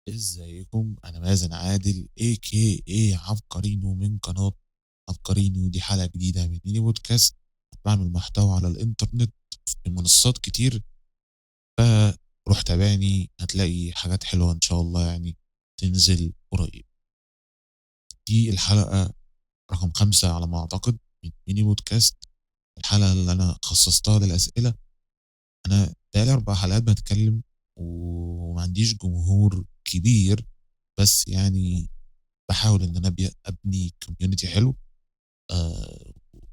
ازيكم؟ انا مازن عادل ايه عبقرينو من قناة عبقرينو. دي حلقة جديدة من ميني بودكاست. بعمل محتوى على الانترنت في منصات كتير، فروح تابعني هتلاقي حاجات حلوة ان شاء الله يعني تنزل قريب. دي الحلقة رقم 5 على ما اعتقد من ميني بودكاست، الحلقة اللي انا خصصتها للأسئلة. انا بقالي 4 حلقات بتكلم وما عنديش جمهور كبير، بس يعني بحاول ان انا ابني كوميونتي حلو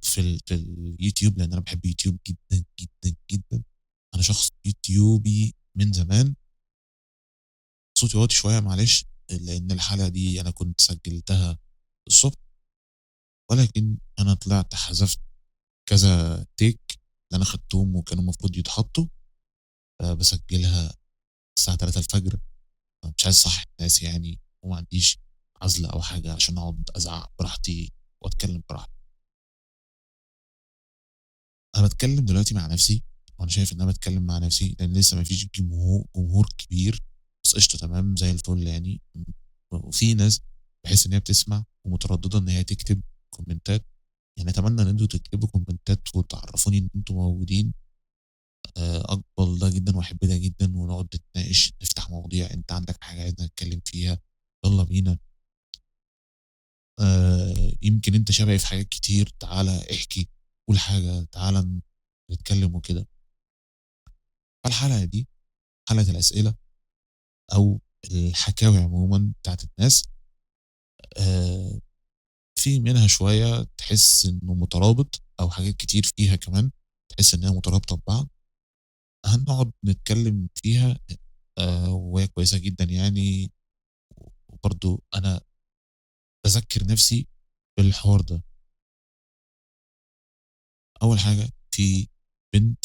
في اليوتيوب، لان انا بحب يوتيوب جدا جدا جدا. انا شخص يوتيوبي من زمان. صوتي واطي شويه معلش، لان الحلقه دي انا كنت سجلتها الصبح، ولكن انا طلعت حذفت كذا تيك اللي انا خدتهم وكانوا المفروض يتحطوا. بسجلها الساعه 3 الفجر، مش عايز صح الناس يعني، وما عنديش عزله او حاجه عشان اقعد ازعق براحتي واتكلم براحتي. انا بتكلم دلوقتي مع نفسي، وانا شايف ان انا بتكلم مع نفسي لان لسه ما فيش جمهور كبير، بس قشطه تمام زي الفل يعني. وفي ناس بحس ان هي بتسمع ومتردده ان هي تكتب كومنتات. يعني اتمنى ان انتوا تكتبوا كومنتات وتعرفوني ان انتوا موجودين. اقبل ده جدا واحب ده جدا، ونقعد نتناقش نفتح مواضيع. انت عندك حاجه عايزنا نتكلم فيها، يلا بينا. يمكن انت شبهي في حاجات كتير، تعالى احكي، قول حاجه، تعالى نتكلم وكده. فالحلقه دي حلقة الأسئلة أو الحكاوي عموما بتاعت الناس. آه في منها شوية تحس إنه مترابط، أو حاجات كتير فيها كمان تحس إنها مترابطة ببعض. هنقعد نتكلم فيها. وهي كويسة جدا يعني. وبرضو أنا بذكر نفسي بالحوار ده. أول حاجة، في بنت،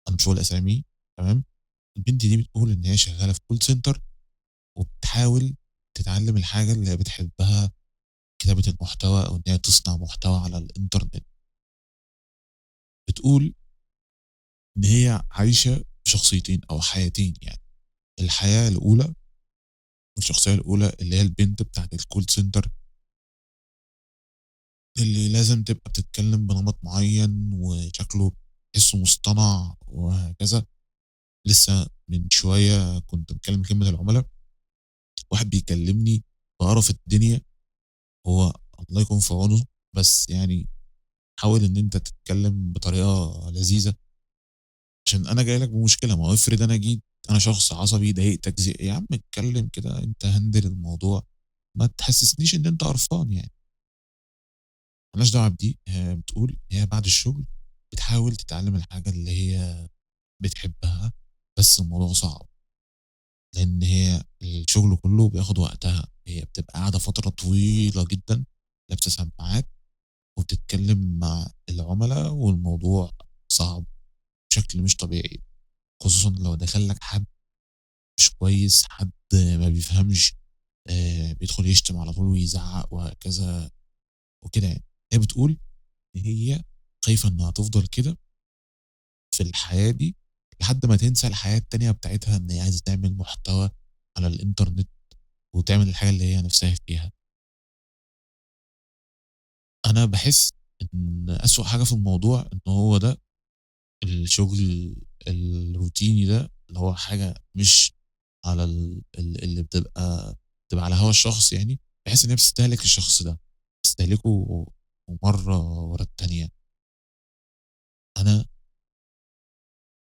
أنا مش هقول أسامي، تمام. البنت دي بتقول إن هي شغالة في كول سنتر، وبتحاول تتعلم الحاجة اللي هي بتحبها، كتابة المحتوى أو إن هي تصنع محتوى على الإنترنت. بتقول إن هي عايشة بشخصيتين أو حياتين يعني. الحياة الأولى والشخصية الأولى اللي هي البنت بتاعت الكول سنتر، اللي لازم تبقى بتتكلم بنمط معين وشكله تحسه مصطنع وهكذا. لسه من شوية كنت بتكلم خدمة العملاء، واحد بيكلمني بقرف الدنيا. هو الله يكون في عونه، بس يعني حاول ان انت تتكلم بطريقة لذيذة، عشان انا جاي لك بمشكله. ما هو افرض انا جيت، انا شخص عصبي ضايقتك، زي يا عم اتكلم كده، انت هندل الموضوع، ما تحسسنيش ان انت قرفان يعني. مالناش دعوه بدي. هي بتقول هي بعد الشغل بتحاول تتعلم الحاجه اللي هي بتحبها، بس الموضوع صعب لان هي الشغل كله بياخد وقتها. هي بتبقى قاعده فتره طويله جدا لابسه سماعات وبتتكلم مع العملاء، والموضوع صعب بشكل مش طبيعي، خصوصا لو دخل لك حد مش كويس، حد ما بيفهمش، بيدخل يشتم على طول ويزعق وهكذا وكده يعني. هي بتقول ان هي خايفه انها تفضل كده في الحياه دي لحد ما تنسى الحياه التانيه بتاعتها، ان هي عايزه تعمل محتوى على الانترنت وتعمل الحاجه اللي هي نفسها فيها. انا بحس ان اسوأ حاجه في الموضوع ان هو ده الشغل الروتيني ده، اللي هو حاجه مش على اللي بتبقى على هوا الشخص يعني. بحس ان هي بتستهلك الشخص ده، بتستهلكه مرة ورا التانية. انا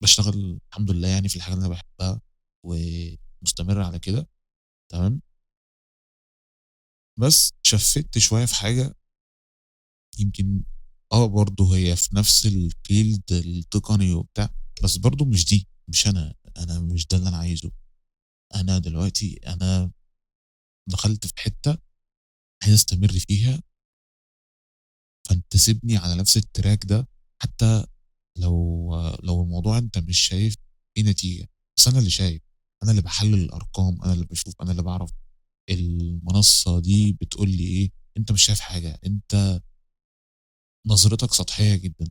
بشتغل الحمد لله يعني في الحاجة اللي انا بحبها ومستمر على كده، تمام. بس شفت شوية في حاجة، يمكن برضه هي في نفس الفيلد التقني وبتاع، بس برضه مش دي، مش انا مش ده اللي انا عايزه. انا دلوقتي انا دخلت في حتة عايز استمر فيها، فانت سيبني على نفس التراك ده. حتى لو الموضوع انت مش شايف فيه نتيجة، بس انا اللي شايف، انا اللي بحلل الارقام، انا اللي بشوف، انا اللي بعرف المنصة دي بتقول لي ايه. انت مش شايف حاجة، انت نظرتك سطحية جدا.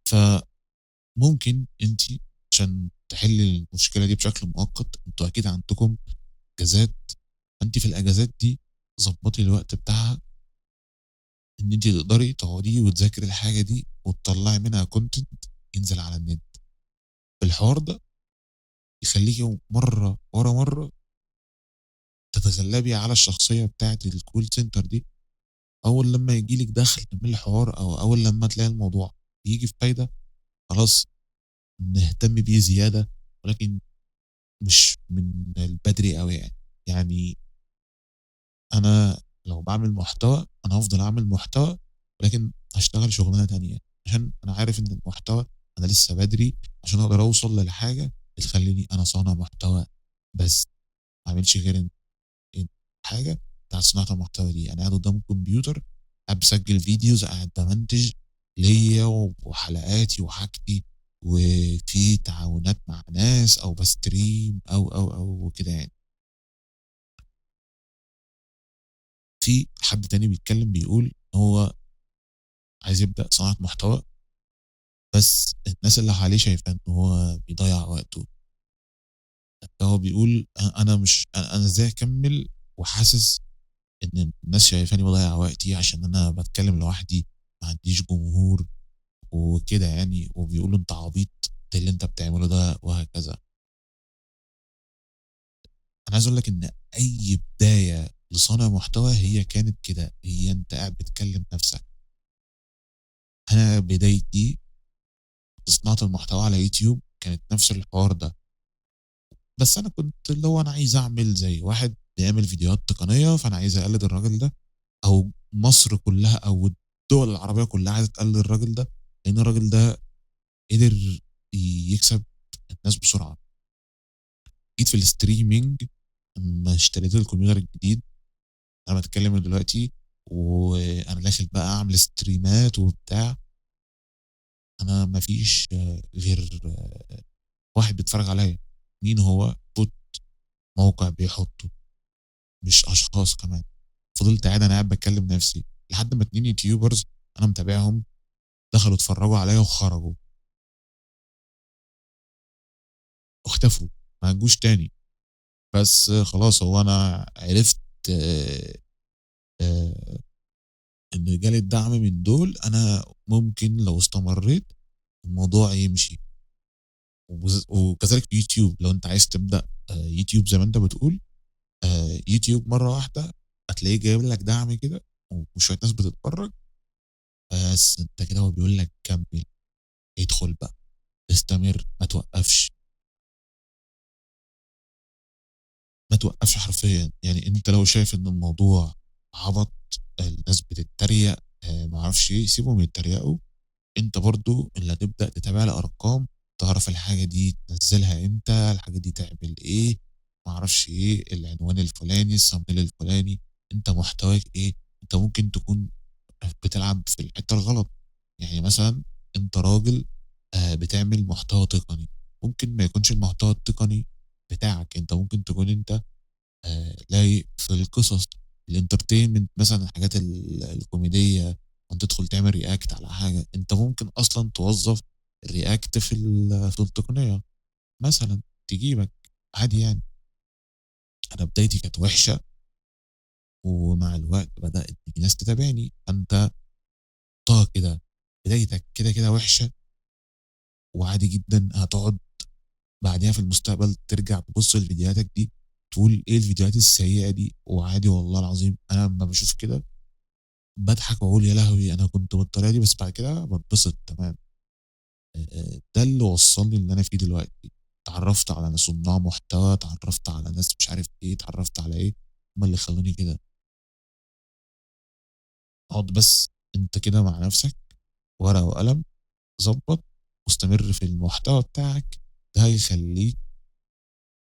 فممكن انت عشان تحلّي المشكلة دي بشكل مؤقت، أنتم أكيد عندكم إجازات، فأنتِ في الإجازات دي ضبّطي الوقت بتاعها إن أنتِ تقدري تقعدي وتذاكري الحاجة دي وتطلّعي منها content ينزل على النت. الحوار ده يخلّيكِ مرّة ورا مرّة تتغلّبي على الشخصية بتاعة الcall center دي. أول لمّا ييجي لِك دخل من الحوار أو أول لمّا تلاقي الموضوع بييجي في فايدة، خلاص نهتم بيه زيادة، ولكن مش من البدري أوي يعني. يعني أنا لو باعمل محتوى، أنا هافضل أعمل محتوى، ولكن هاشتغل شغلانة تانية، عشان أنا عارف إن المحتوى أنا لسه بدري عشان أقدر أوصل للحاجة اللي تخلّيني أنا صانع محتوى بس، ما أعملش غير حاجة بتاعة صناعة المحتوى دي. أنا قاعد قدام الكمبيوتر، قاعد باسجّل فيديوز، قاعد بامنتج ليّا وحلقاتي وحاجتي، وفي تعاونات مع ناس أو باستريم أو وكده يعني. في حد تاني بيتكلم بيقول إن هو عايز يبدأ صناعة محتوى، بس الناس اللي حواليه شايفاه إن هو بيضيّع وقته. فهو بيقول أنا مش أنا إزاي أكمّل وحاسس إن الناس شايفاني باضيّع وقتي عشان أنا باتكلم لوحدي، ما عنديش جمهور وكده يعني، وبيقولوا أنت عبيط، إيه اللي أنت بتعمله ده وهكذا. أنا عايز أقول لك إن أي بداية لصانع محتوى هي كانت كده، هي أنت قاعد بتكلم نفسك. أنا بدايتي في صناعة المحتوى على يوتيوب كانت نفس الحوار ده، بس أنا كنت اللي هو أنا عايز أعمل زي واحد بيعمل فيديوهات تقنية، فأنا عايز أقلد الراجل ده، أو مصر كلها أو الدول العربية كلها عايزة تقلد الراجل ده، لأن الراجل ده قدر يكسب الناس بسرعة. جيت في الستريمينج أمّا اشتريت الكمبيوتر الجديد، أنا باتكلم دلوقتي وأنا داخل بقى أعمل ستريمات وبتاع، أنا ما فيش غير واحد بيتفرج عليّا، مين هو؟ bot موقع بيحطه، مش أشخاص كمان. فضلت قاعد أنا قاعد باكلم نفسي، لحد ما 2 يوتيوبرز أنا متابعهم دخلوا اتفرجوا عليّا وخرجوا، واختفوا، ما جوش تاني. بس خلاص هو أنا عرفت آآ إن جالي الدعم من دول، أنا ممكن لو استمريت الموضوع يمشي. وكذلك في يوتيوب لو أنت عايز تبدأ يوتيوب زي ما أنت بتقول، يوتيوب مرّة واحدة هتلاقيه جايب لك دعم كده وشوية ناس بتتفرّج، بس أنت كده هو بيقول لك كمّل، ادخل بقى، استمر، ما توقّفش، ما توقّفش حرفيًا. يعني أنت لو شايف إن الموضوع عبط، الناس بتتريق، ما أعرفش إيه، سيبهم يتريقوا، أنت برضه اللي هتبدأ تتابع الأرقام، تعرف الحاجة دي تنزّلها إمتى، الحاجة دي تعمل إيه، ما أعرفش إيه، العنوان الفلاني، الthumbnail الفلاني، أنت محتواك إيه. أنت ممكن تكون بتلعب في الحتّة الغلط، يعني مثلًا أنت راجل بتعمل محتوى تقني، ممكن ما يكونش المحتوى التقني بتاعك، أنت ممكن تكون أنت لايق في القصص الentertainment مثلًا الحاجات الكوميدية، أمّا تدخل تعمل react على حاجة، أنت ممكن أصلًا توظّف الreact في التقنية مثلًا، تجيبك عادي يعني. أنا بدايتي كانت وحشة، ومع الوقت بدأت تيجي ناس تتابعني، فأنت حُطّها كده، بدايتك كده وحشة، وعادي جدًا هتقعد بعديها في المستقبل ترجع تبُص لفيديوهاتك دي، تقول إيه الفيديوهات السيئة دي، وعادي والله العظيم أنا لمّا باشوف كده باضحك واقول يا لهوي أنا كنت بالطريقة دي، بس بعد كده باتبسط تمام. ده اللي وصّلني للي أنا فيه دلوقتي، اتعرّفت على صُناع محتوى، اتعرّفت على ناس مش عارف إيه، اتعرّفت على إيه، هم اللي خلّوني كده. اقعد بس أنت كده مع نَفْسك ورقة وقلم، ضبّط واستمر في المحتوى بتاعك، ده هيخلّيك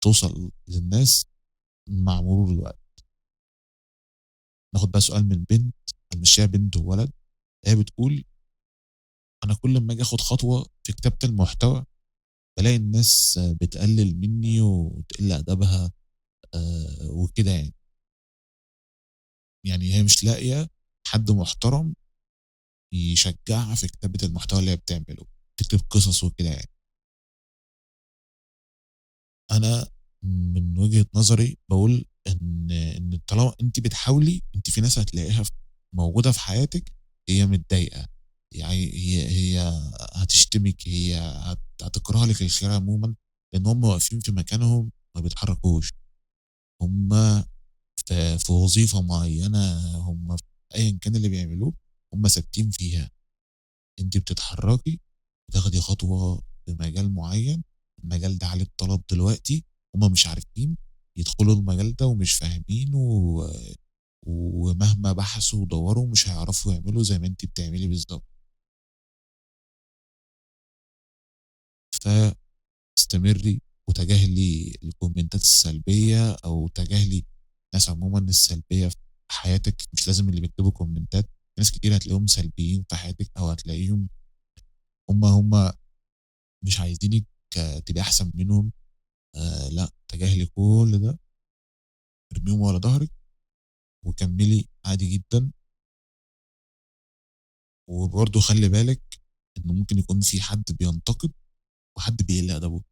توصل للناس مع مرور الوقت. ناخد بقى سؤال من بنت، هنمشّيها بنت وولد، هي بتقول: "أنا كل أمّا آجي آخُد خطوة في كتابة المحتوى بالاقي الناس بتقلل منّي وتقِل أدبها وكده يعني." يعني هي مش لاقية حد محترم يشجّعها في كتابة المحتوى اللي هي بتعمله، تكتب قصص وكده يعني. أنا من وجهة نظري باقول إن طالما أنتِ بتحاولي، أنتِ في ناس هتلاقيها موجودة في حياتِك هي متضايقة، يعني هي هتشتمِك، هي هتكره لِك الخير عمومًا، لإن هُم واقفين في مكانهم ما بيتحركوش، هُم في وظيفة معيّنة، هُم في أيًا كان اللي بيعملوه هُم ثابتين فيها. أنتِ بتتحرّكي، بتاخدي خطوة في مجال معيّن، المجال ده عليه الطلب دلوقتي، هُم مش عارفين يدخلوا المجال ده ومش فاهمين ومهما بحثوا ودوّروا مش هيعرفوا يعملوا زي ما أنتِ بتعملي بالضبط. فاستمري وتجاهلي الكومنتات السلبية أو تجاهلي الناس عمومًا السلبية في حياتِك، مش لازم اللي بيكتبوا كومنتات، في ناس كتير هتلاقيهم سلبيين في حياتِك أو هتلاقيهم هُم مش عايزينِك تبقي أحسن منهم. لأ، تجاهلي كل ده، ارميهم ورا ضهرِك وكمّلي عادي جدًا، وبرضه خلّي بالِك إنه ممكن يكون في حد بينتقد وحد بيقل أدبه،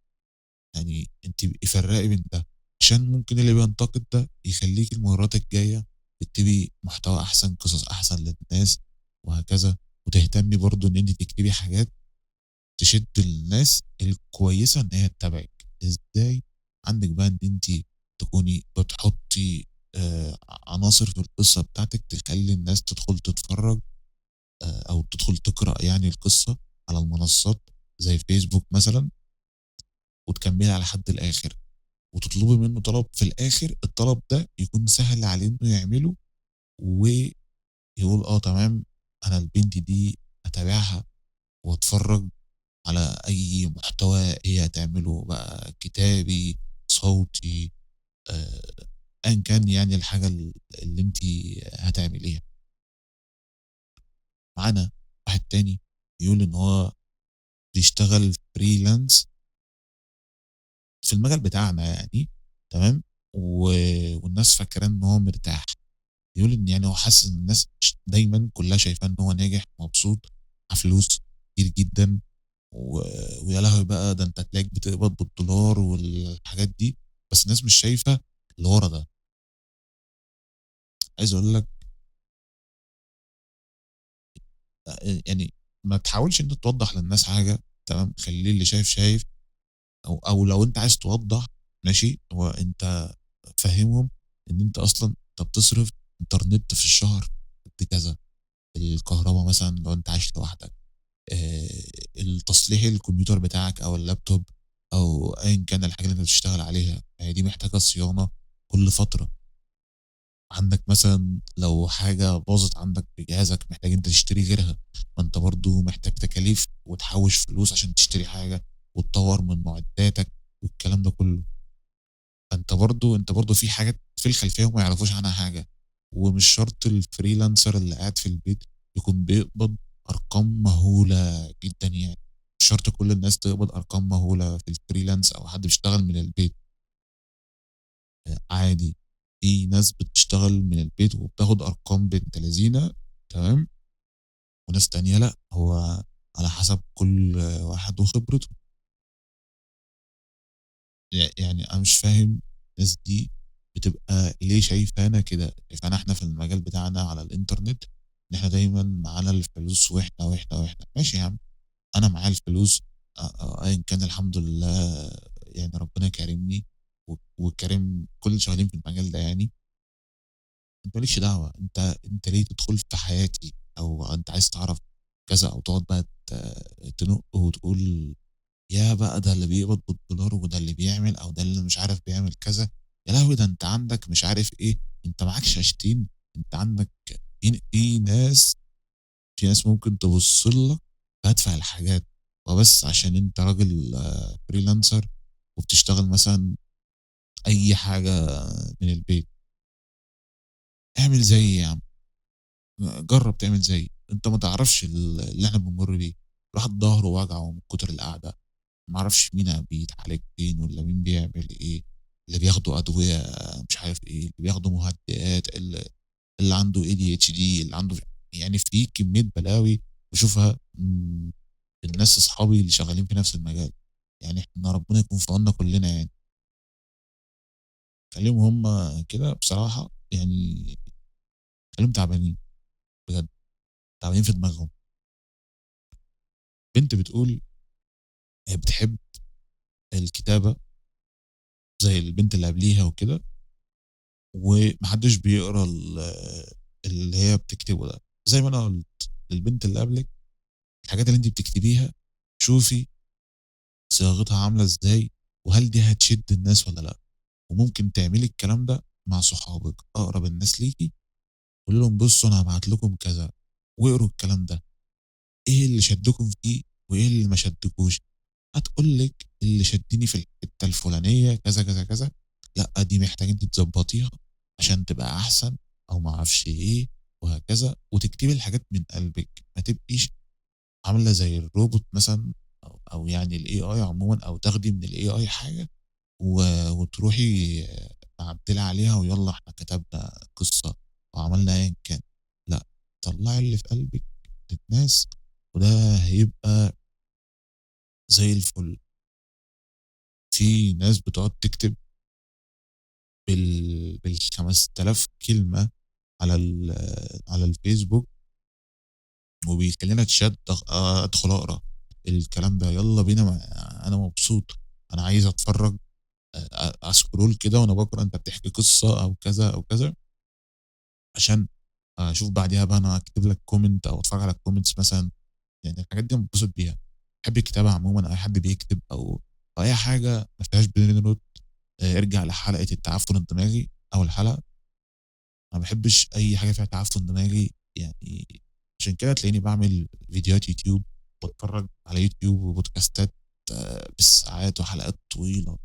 يعني أنتِ فرّقي بين ده، عشان ممكن اللي بينتقد ده يخلّيكِ المرّات الجاية تكتبي محتوى أحسن، قصص أحسن للناس وهكذا، وتهتمي برضه إن أنتِ تكتبي حاجات تشد الناس الكويسة إن هي تتابعِك. إزاي؟ عندِك بقى إن أنتِ تكوني بتحطّي عناصر في القصة بتاعتِك تخلّي الناس تدخل تتفرّج أو تدخل تقرأ يعني القصة على المنصات زي فيسبوك مثلًا، وتكمّلي على لحد الآخر، وتطلبي منّه طلب في الآخر الطلب ده يكون سهل عليه إنه يعمله، ويقول تمام أنا البنت دي هاتابعها واتفرّج على أي محتوى هي هتعمله بقى كتابي، صوتي، آآ أيًا كان يعني الحاجة اللي أنتِ هتعمليها. معانا واحد تاني بيقول إن هو بيشتغل freelance في المجال بتاعنا يعني تمام، والناس فاكراه إن هو مرتاح. بيقول إن يعني هو حاسس إن الناس دايمًا كلّها شايفاه إن هو ناجح، مبسوط، معاه فلوس كتير جدًا، و ويا لهوي بقى ده أنت تلاقيك بتقبض بالدولار والحاجات دي، بس الناس مش شايفة اللي ورا ده. عايز أقول لك يعني ما تحاولش إن أنت توضّح للناس حاجة تمام، خلّي اللي شايف شايف، أو لو أنت عايز توضّح ماشي، هو أنت فهّمهم إن أنت أصلًا أنت بتصرف إنترنت في الشهر قد كذا، الكهربا مثلًا لو أنت عايش لوحدك، آآ التصليح الكمبيوتر بتاعك أو اللابتوب أو أيًا كان الحاجة اللي أنت بتشتغل عليها، ما هي دي محتاجة صيانة كل فترة. عندك مثلًا لو حاجة باظت عندك في جهازك محتاج أنت تشتري غيرها، ما أنت برضه محتاج تكاليف وتحوّش فلوس عشان تشتري حاجة وتطوّر من معداتك والكلام ده كله. فأنت برضه في حاجات في الخلفية هُم ما يعرفوش عنها حاجة، ومش شرط الfreelancer اللي قاعد في البيت يكون بيقبض أرقام مهولة جدًا يعني، مش شرط كل الناس تقبض أرقام مهولة في الfreelance أو حد بيشتغل من البيت. عادي، في ناس بتشتغل من البيت وبتاخد أرقام بنت لذينة تمام، وناس تانية لأ، هو على حسب كل واحد وخبرته. يعني أنا مش فاهم الناس دي بتبقى ليه شايفانا كده، شايفانا إحنا في المجال بتاعنا على الإنترنت إن إحنا دايمًا معانا الفلوس وإحنا. ماشي يا عم، أنا معايا الفلوس أيًا كان الحمد لله يعني ربنا كارمني وكارم كل اللي شغالين في المجال ده يعني. أنت ما لكش دعوة، أنت ليه تدخل في حياتي أو أنت عايز تعرف كذا أو تقعد بقى تنُق وتقول ياه بقى ده اللي بيقبض بالدولار وده اللي بيعمل أو ده اللي مش عارف بيعمل كذا، يا لهوي ده أنت عندك مش عارف إيه، أنت معاك شاشتين، أنت عندك في ناس ممكن تبُص لك بأتفه الحاجات، وبس عشان أنت راجل freelancer وبتشتغل مثلًا أي حاجة من البيت، اعمل زيي يا عم. جرّب تعمل زيي، أنت ما تعرفش اللي إحنا بنمُر بيه، الواحد ضهره وجعه من كتر القعدة، ما أعرفش مين بيتعالج فين والّا مين بيعمل إيه، اللي بياخدوا أدوية مش عارف إيه، اللي بياخدوا مهدئات، اللي عنده ADHD، اللي عنده يعني في كمية بلاوي باشوفها الناس أصحابي اللي شغالين في نفس المجال، يعني إحنا ربنا يكون في عوننا كلّنا يعني. خلّيهم هم كده بصراحة يعني خلّيهم تعبانين بجد، تعبانين في دماغهم. بنت بتقول هي بتحب الكتابة زي البنت اللي قبليها وكده، وما حدّش بيقرا اللي هي بتكتبه ده. زي ما أنا قُلت للبنت اللي قبلِك، الحاجات اللي أنتِ بتكتبيها شوفي صياغتها عاملة إزاي، وهل دي هتشد الناس والّا لأ. وممكن تعملي الكلام ده مع صحابِك، أقرب الناس ليكِ، قولي لهم بُصّوا أنا هابعت لكم كذا، واقروا الكلام ده، إيه اللي شدّكم فيه وإيه اللي ما شدّكوش. هتقول لِك اللي شدّني في الحتّة الفلانية كذا، كذا، كذا، لأ دي محتاجة أنتِ تضبّطيها عشان تبقى أحسن أو ما أعرفش إيه وهكذا، وتكتبي الحاجات من قلبِك، ما تبقيش عاملة زي الروبوت مثلًا أو يعني الAI عمومًا أو تاخدي من الAI حاجة وتروحي معدّلة عليها ويالّا إحنا كتبنا قصة وعملنا أيًا كان. لأ، طلّعي اللي في قلبِك للناس وده هيبقى زي الفل. في ناس بتقعد تكتب بال5000 كلمة على على الفيسبوك وبيخلّينا تشد أدخل أقرا الكلام ده، يالّا بينا أنا مبسوط، أنا عايز أتفرّج أسكرول كده وأنا باقرا أنت بتحكي قصة أو كذا، أو كذا، عشان أشوف بعديها بقى أنا أكتب لك comment أو أتفرّج على الcomments مثلًا. يعني الحاجات دي أنا باتبسط بيها. باحب الكتابة عمومًا، أي حد بيكتب أو أي حاجة ما فيهاش brain rot. ارجع لحلقة التعفن الدماغي أول حلقة، ما باحبش أي حاجة فيها تعفن دماغي يعني. عشان كده تلاقيني باعمل فيديوهات يوتيوب، باتفرّج على يوتيوب وبودكاستات بالساعات وحلقات طويلة.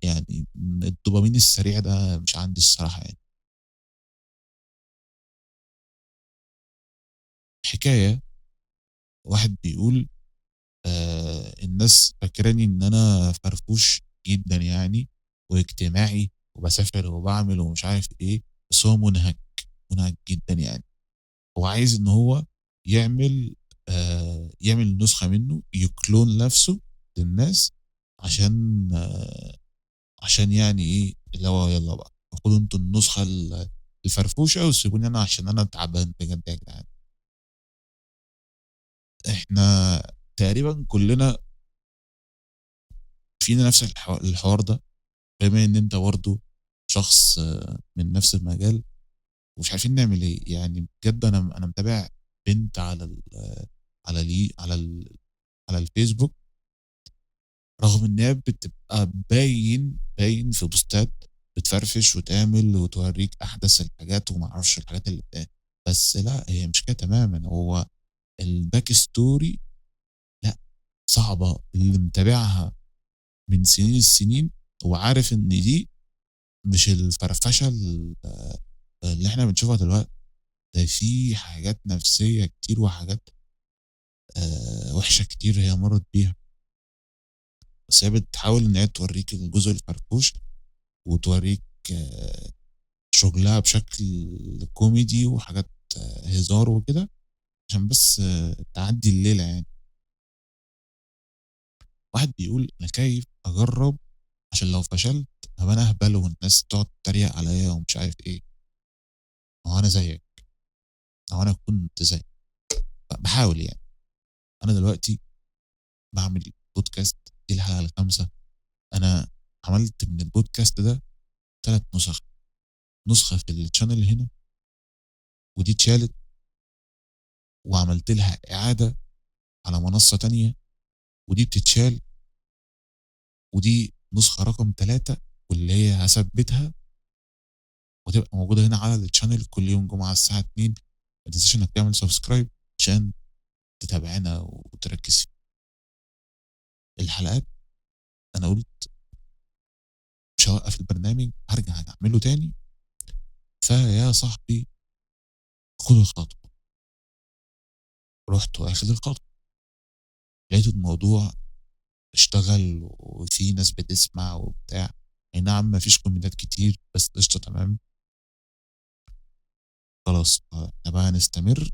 يعني الدوبامين السريع ده مش عندي الصراحة يعني. حكاية واحد بيقول الناس فاكراني إن أنا فرفوش جدًا يعني واجتماعي وباسافر وباعمل ومش عارف إيه، بس هو مُنهك، مُنهك جدًا يعني. هو عايز إن هو يعمل يعمل نسخة منّه يكلون نَفْسه للناس عشان عشان يعني إيه، اللي هو يالّا بقى خدوا أنتم النسخة الفرفوشة وسيبوني أنا عشان أنا تعبان بجد يا جدعان. إحنا تقريبًا كُلّنا فينا نَفْس الحوار ده، بما إن أنت برضه شخص من نَفْس المجال ومش عارفين نعمل إيه. يعني بجد أنا متابع بنت على الي على ال على الفيسبوك، رغم إن هي بتبقى باين في بوستات بتفرفش وتعمل وتورّيك أحدث الحاجات وما أعرفش الحاجات اللي بس لأ، هي مش كده تمامًا. هو الback story لأ، صعبة. اللي متابعها من سنين السنين هو عارف إن دي مش الفرفشة اللي إحنا بنشوفها دلوقتي. ده في حاجات نفسية كتير وحاجات وحشة كتير هي مرّت بيها. بس هي بتحاول إن هي تورّيك الجزء الفرفوش وتورّيك آآ شغلها بشكل كوميدي وحاجات هزار وكده، عشان بس تعدّي الليلة يعني. واحد بيقول أنا خايف أجرّب عشان لو فشلت أبقى أنا أهبل والناس تقعد تتريق عليّا ومش عارف إيه. ما هو أنا زيّك، أو أنا كنت زيّك، باحاول يعني. أنا دلوقتي باعمل podcast دي الحلقة ال5. أنا عملت من البودكاست ده 3 نسخ، نسخة في الchannel هنا ودي اتشالت وعملت لها إعادة على منصة تانية ودي بتتشال، ودي نسخة رقم 3 واللي هي هاثبّتها وتبقى موجودة هنا على الchannel كل يوم جمعة الساعة 14:00. ما تنساش إنك تعمل subscribe عشان تتابعنا وتركّز في الحلقات. أنا قُلت مش هاوقّف البرنامج، هارجع أعمله تاني، فيا صاحبي خُد الخطوة. رُحت واخد الخطوة، لقيت الموضوع اشتغل وفي ناس بتسمع وبتاع. أي نعم ما فيش كومنتات كتير بس قشطة تمام. خلاص إحنا بقى هنستمر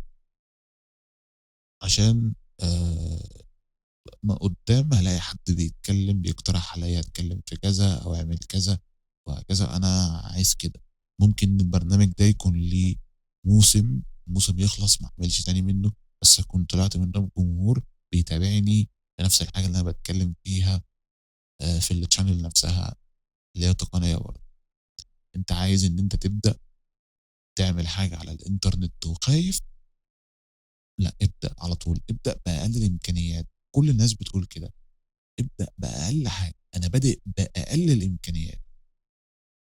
عشان ما قدّام هالاقي حد بيتكلّم بيقترح عليّا أتكلّم في كذا أو أعمل كذا. وهكذا، أنا عايز كده. ممكن البرنامج ده يكون ليه موسم يخلص ما اعملش تاني منه، بس أكون طلعت منه بجمهور بيتابعني لنفس الحاجة اللي أنا باتكلم فيها في الchannel نفسها اللي هي تقنية برضه. أنت عايز إن أنت تبدأ تعمل حاجة على الإنترنت وخايف، لأ ابدأ على طول، ابدأ بأقل الإمكانيات، كل الناس بتقول كده، ابدأ بأقل حاجة، أنا بادئ بأقل الإمكانيات.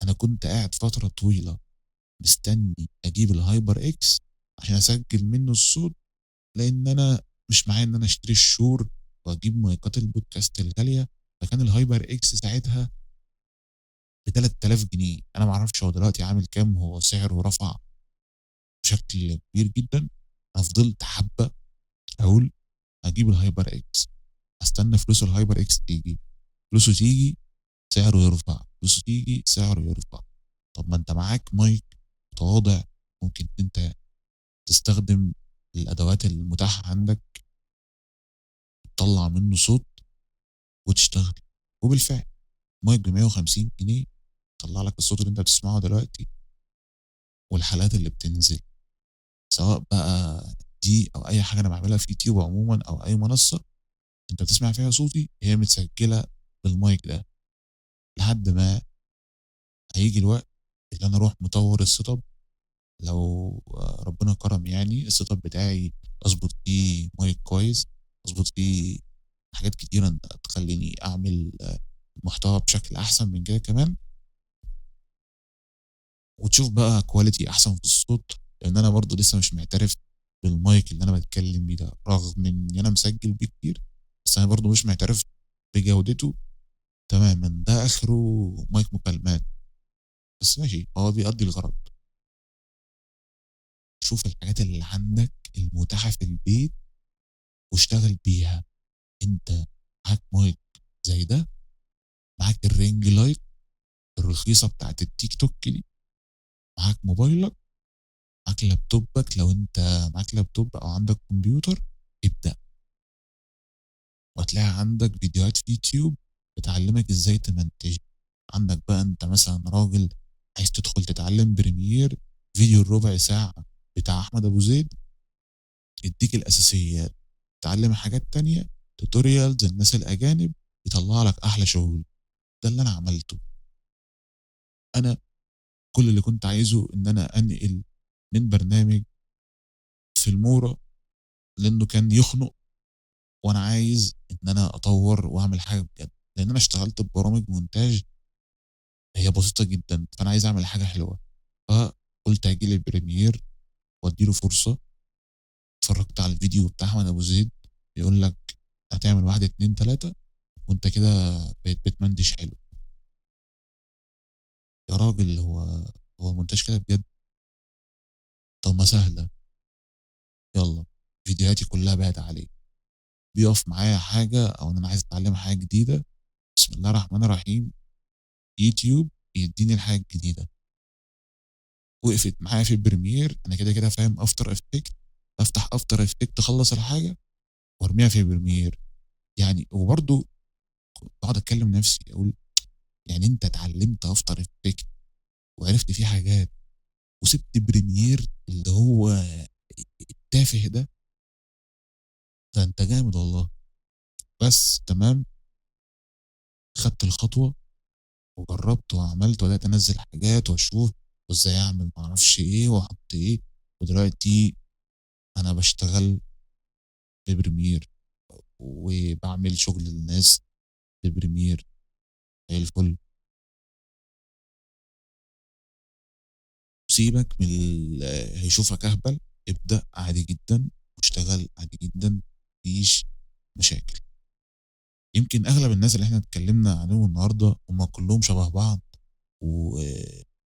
أنا كنت قاعد فترة طويلة مستني أجيب الهايبر إكس عشان أسجل منه الصوت، لأن أنا مش معايا إن أنا أشتري الشور وأجيب مايكات البودكاست الغالية، فكان الهايبر إكس ساعتها ب3000 جنيه. أنا معرفش هو دلوقتي عامل كام، هو سعره رفع بشكل كبير جدا. أنا فضلت حبة أقول هجيب الهايبر إكس، استنى فلوس الهايبر إكس تيجي، فلوسه تيجي سعره يرفع، فلوسه تيجي سعره يرفع. طب ما أنت معاك مايك متواضع، ممكن أنت تستخدم الأدوات المتاحة عندك، تطلع منه صوت وتشتغل. وبالفعل مايك ب150 جنيه طلع لك الصوت اللي انت بتسمعه دلوقتي، والحالات اللي بتنزل سواء بقى دي او اي حاجه انا بعملها في يوتيوب عموما او اي منصه انت بتسمع فيها صوتي، هي متسجله بالمايك ده. لحد ما هيجي الوقت اللي انا اروح مطور السيت اب، لو ربنا كرم يعني السيت اب بتاعي اظبط فيه مايك كويس، اظبط فيه حاجات كتيره تخليني اعمل محتوى بشكل احسن من كده كمان، وتشوف بقى كواليتي احسن في الصوت. لان انا برضو لسه مش معترف بالمايك اللي انا بتكلم بيه ده، رغم ان انا مسجل بيه كتير، بس انا برضو مش معترف بجودته تماما. ده اخره مايك مكالمات، بس ماشي هو بيقضي الغرض. شوف الحاجات اللي عندك المتاحة في البيت واشتغل بيها. انت معاك مايك زي ده، معاك الرينج لايت الرخيصة بتاعت التيك توك دي، معاك موبايلك، معاك لابتوبك، لو انت معاك لابتوب او عندك كمبيوتر ابدأ. وهتلاقي عندك فيديوهات في يوتيوب بتعلمك ازاي تمنتج. عندك بقى انت مثلا راجل عايز تدخل تتعلم بريمير، فيديو الربع ساعة بتاع احمد ابو زيد يديك الاساسيات. تعلم حاجات تانية، توتوريالز الناس الاجانب، يطلع لك احلى شغل. ده اللي انا عملته. انا كل اللي كنت عايزه ان انا انقل من برنامج في المورا، لانه كان يخنق، وانا عايز ان انا اطور واعمل حاجه بجد. لان انا اشتغلت ببرامج مونتاج هي بسيطه جدا، فانا عايز اعمل حاجه حلوه. فقلت اجي لي بريمير واديله فرصه. اتفرجت على الفيديو بتاع احمد ابو زيد بيقول لك هتعمل واحد اتنين تلاته وانت كده بقيت بتمنتج حلو. يا راجل هو المونتاج كده بجد؟ طب ما سهله، يلا. فيديوهاتي كلها بقت عليه، بيقف معايا حاجه او ان انا عايز اتعلم حاجه جديده، بسم الله الرحمن الرحيم، يوتيوب يديني الحاجه الجديده. وقفت معايا في البريمير، انا كده كده فاهم افتر افكت، افتح افتر افكت اخلص الحاجه وارميها في البريمير. يعني وبرضه بقعد اتكلم نفسي اقول يعني انت اتعلمت افتر افكت وعرفت فيه حاجات وسبت بريمير اللي هو التافه ده؟ ده انت جامد والله. بس تمام، خدت الخطوه وجربت وعملت وبدات انزل حاجات واشوف وازاي اعمل معرفش ايه واحط ايه. ودلوقتي انا بشتغل في بريمير وبعمل شغل للناس في بريمير زي الفل. سيبك من هيشوفك اهبل، ابدأ عادي جدا واشتغل عادي جدا، مفيش مشاكل. يمكن اغلب الناس اللي احنا اتكلمنا عنهم النهارده هم كلهم شبه بعض و...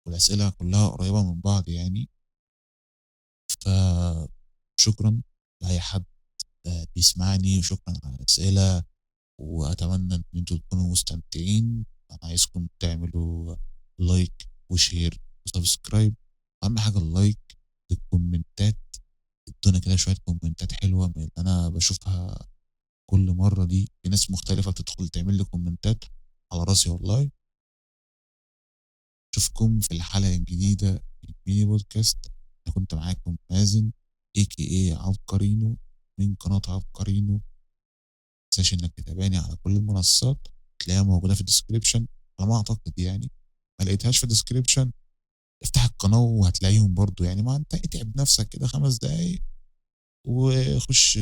والاسئله كلها قريبه من بعض يعني. فشكرا لاي حد بيسمعني، وشكرا على الاسئله، واتمنى ان انتوا تكونوا مستمتعين. انا عايزكم تعملوا لايك وشير وسبسكرايب. اهم حاجه اللايك، الكومنتات، ادونا كده شويه كومنتات حلوه من اللي انا بشوفها كل مره. دي في ناس مختلفه بتدخل تعمل لي كومنتات، على راسي والله. أشوفكم في الحلقة الجديدة من ميني بودكاست. أنا كنت معاكم مازن AKA عبقرينو من قناة عبقرينو. ما تنساش إنك تتابعني على كل المنصات، تلاقيها موجودة في الديسكريبشن على ما أعتقد يعني. ما لقيتهاش في الديسكريبشن افتح القناة وهتلاقيهم برضو يعني. ما أنت اتعب نفسك كده 5 دقايق وخش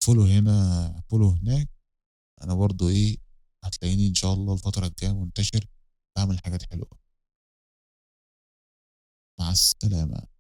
فولو هنا فولو هناك. أنا برضو هتلاقيني إن شاء الله الفترة الجاية منتشر بعمل حاجات حلوة. مع السلامة.